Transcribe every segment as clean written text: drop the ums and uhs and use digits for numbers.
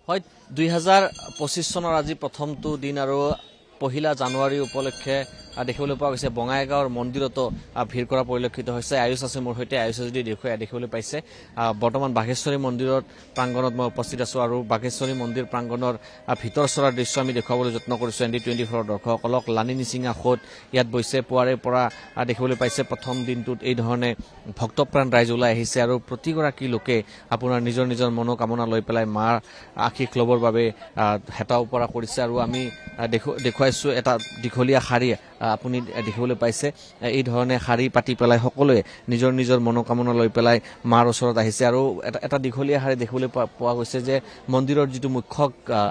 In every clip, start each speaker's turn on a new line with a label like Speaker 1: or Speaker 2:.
Speaker 1: হয় 2025 চনৰ আজি প্ৰথমটো দিন আৰু 1 জানুৱাৰী উপলক্ষে দেখিবলৈ পোৱা গৈছে বঙাইগাঁৱৰ মন্দিৰতো ভিৰ কৰা পৰিলক্ষিত হৈছে। আয়ুষ আছে মোৰ সৈতে, আয়ুষে যদি দেখিবলৈ পাইছে বৰ্তমান বাঘেশ্বৰী মন্দিৰৰ প্ৰাংগণত মই উপস্থিত আছো আৰু বাঘেশ্বৰী মন্দিৰ প্ৰাংগণৰ ভিতৰ চৰাৰ দৃশ্য আমি দেখুৱাবলৈ যত্ন কৰিছো ND24 দৰ্শকসকলক। লানি নিচিঙা সোঁত ইয়াত বৈছে পুৱাৰে পৰা দেখিবলৈ পাইছে। প্ৰথম দিনটোত এই ধৰণে ভক্তপ্ৰাণ ৰাইজ ওলাই আহিছে আৰু প্ৰতিগৰাকী লোকে আপোনাৰ নিজৰ নিজৰ মনোকামনা লৈ পেলাই মাৰ আশীষ ল'বৰ বাবে হেতা উপৰা কৰিছে আৰু আমি দেখুৱাইছো এটা দীঘলীয়া শাৰী আপুনি দেখিবলৈ পাইছে। এই ধৰণে শাৰী পাতি পেলাই সকলোৱে নিজৰ নিজৰ মনোকামনা লৈ পেলাই মাৰ ওচৰত আহিছে আৰু এটা দীঘলীয়া শাৰী দেখিবলৈ পোৱা গৈছে যে মন্দিৰৰ যিটো মুখ্য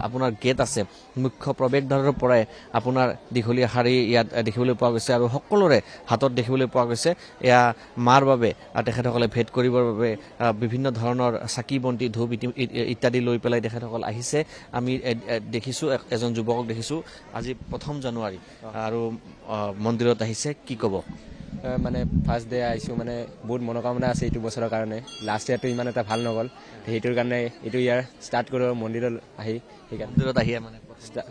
Speaker 1: আপোনাৰ গেট আছে, মুখ্য প্ৰৱেশদ্বাৰৰ পৰাই আপোনাৰ দীঘলীয়া শাৰী ইয়াত দেখিবলৈ পোৱা গৈছে আৰু সকলোৰে হাতত দেখিবলৈ পোৱা গৈছে এয়া মাৰ বাবে তেখেতসকলে ভেট কৰিবৰ বাবে বিভিন্ন ধৰণৰ চাকি বন্তি ধূপ ইত্যাদি লৈ পেলাই তেখেতসকল আহিছে। আমি দেখিছোঁ এজন যুৱকক দেখিছোঁ আজি 1 জানুৱাৰী আৰু মন্দিৰত আহিছে। কি ক'ব?
Speaker 2: মানে ফাৰ্ষ্ট ডে আহিছোঁ, মানে বহুত মনোকামনা আছে এইটো বছৰৰ কাৰণে। লাষ্ট ইয়াৰটো ইমান এটা ভাল নগ'ল, সেইটোৰ কাৰণে এইটো ইয়াৰ ষ্টাৰ্ট কৰোঁ মন্দিৰত আহি। সেইকাৰণে
Speaker 1: মন্দিৰত আহি মানে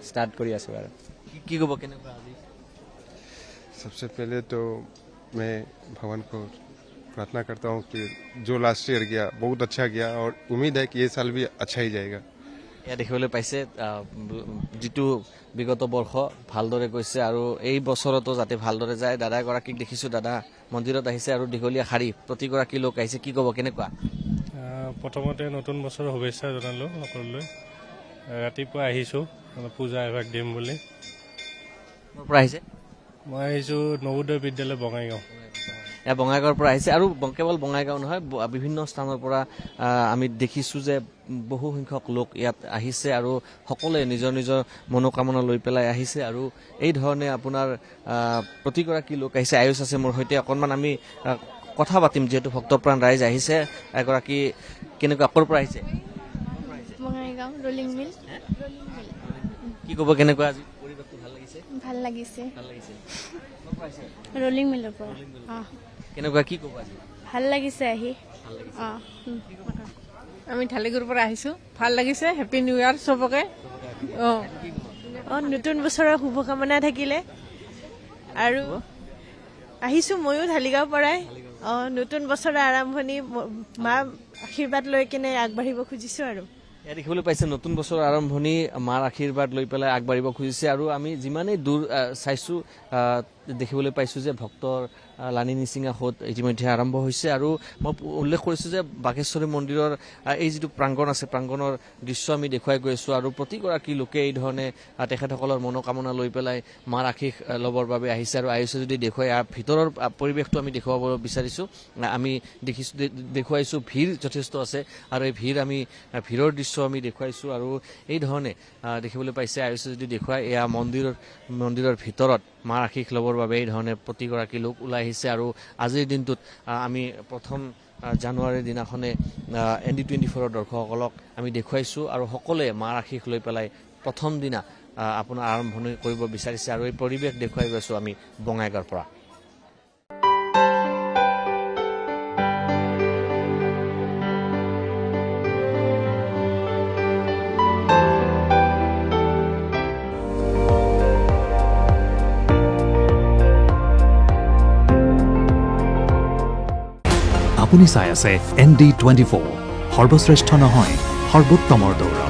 Speaker 2: ষ্টাৰ্ট কৰি আছোঁ আৰু
Speaker 1: কি ক'ব কেনেকুৱা আজি?
Speaker 3: सबसे पहले तो मैं भगवान को प्रार्थना करता हूँ कि जो लास्ट ईयर गया बहुत अच्छा गया और उम्मीद है कि ये साल भी अच्छा ही जाएगा।
Speaker 1: এয়া দেখিবলৈ পাইছে যিটো বিগত বৰ্ষ ভালদৰে গৈছে আৰু এই বছৰতো যাতে ভালদৰে যায়। দাদা এগৰাকীক দেখিছোঁ, দাদা মন্দিৰত আহিছে আৰু দীঘলীয়া শাৰী প্ৰতিগৰাকী লোক আহিছে। কি ক'ব কেনেকুৱা?
Speaker 4: প্ৰথমতে নতুন বছৰৰ শুভেচ্ছা জনালোঁ সকলোলৈ। ৰাতিপুৱা আহিছোঁ পূজা এভাগ দিম বুলি।
Speaker 1: ক'ৰ পৰা আহিছে?
Speaker 4: মই আহিছোঁ নৱোদয় বিদ্যালয় বঙাইগাঁও।
Speaker 1: এয়া বঙাইগাঁৱৰ পৰা আহিছে আৰু কেৱল বঙাইগাঁও নহয়, বিভিন্ন স্থানৰ পৰা আমি দেখিছোঁ যে বহু সংখ্যক লোক ইয়াত আহিছে আৰু সকলোৱে নিজৰ নিজৰ মনোকামনা লৈ পেলাই আহিছে আৰু এই ধৰণে আপোনাৰ প্ৰতিগৰাকী লোক আহিছে। আয়ুষ আছে মোৰ সৈতে, অকণমান আমি কথা পাতিম যিহেতু ভক্তপ্ৰাণ ৰাইজ আহিছে। এগৰাকী কেনেকুৱা ক'ৰ পৰা আহিছে?
Speaker 5: বঙাইগাঁও ৰলিং মিল।
Speaker 1: কি ক'ব কেনেকুৱা আজি পৰিৱেশটো ভাল লাগিছে?
Speaker 5: ভাল লাগিছে।
Speaker 1: ভাল লাগিছে।
Speaker 5: ৰলিং মিলৰ পৰা
Speaker 1: কেনেকুৱা কি ক'ব আজি?
Speaker 5: ভাল লাগিছে আহি।
Speaker 6: আমি ঢালিগুৰিৰ পৰা আহিছোঁ, ভাল লাগিছে। হেপী নিউ ইয়াৰ চবকে।
Speaker 7: নতুন বছৰৰ শুভকামনা থাকিলে আৰু আহিছোঁ ময়ো ঢালিগাঁৱৰ পৰাই। নতুন বছৰৰ আৰম্ভণি মা আশীৰ্বাদ লৈ কিনে আগবাঢ়িব খুজিছোঁ আৰু
Speaker 1: এয়া দেখিবলৈ পাইছে নতুন বছৰৰ আৰম্ভণি মাৰ আশীৰ্বাদ লৈ পেলাই আগবাঢ়িব খুজিছে আৰু আমি যিমানেই দূৰ চাইছোঁ দেখিবলৈ পাইছোঁ যে ভক্তৰ লানি নিচিঙা সোঁত ইতিমধ্যে আৰম্ভ হৈছে আৰু মই উল্লেখ কৰিছোঁ যে বাঘেশ্বৰী মন্দিৰৰ এই যিটো প্ৰাংগণ আছে, প্ৰাংগণৰ দৃশ্য আমি দেখুৱাই গৈ আছোঁ আৰু প্ৰতিগৰাকী লোকে এই ধৰণে তেখেতসকলৰ মনোকামনা লৈ পেলাই মাৰ আশীষ ল'বৰ বাবে আহিছে আৰু আয়ুষে যদি দেখুৱাই ভিতৰৰ পৰিৱেশটো আমি দেখুৱাব বিচাৰিছোঁ। আমি দেখুৱাইছোঁ ভিৰ যথেষ্ট আছে আৰু এই ভিৰৰ দৃশ্য আমি দেখুৱাইছোঁ আৰু এই ধৰণে দেখিবলৈ পাইছে আয়ুষে যদি দেখুৱাই এয়া মন্দিৰৰ ভিতৰত মাৰ আশীষ ল'বৰ বাবে এই ধৰণে প্ৰতিগৰাকী লোক ওলাই আহিছে আৰু আজিৰ দিনটোত আমি 1 জানুৱাৰীৰ দিনাখনে ND24 দৰ্শকসকলক আমি দেখুৱাইছোঁ আৰু সকলোৱে মাৰ আশীষ লৈ পেলাই প্ৰথম দিনা আপোনাৰ আৰম্ভণি কৰিব বিচাৰিছে আৰু এই পৰিৱেশ দেখুৱাই গৈছোঁ আমি বঙাইগাঁৱৰ পৰা।
Speaker 8: আপুনি চাই আছে ND24, সৰ্বশ্ৰেষ্ঠ নহয় সৰ্বোত্তমৰ দৌৰ।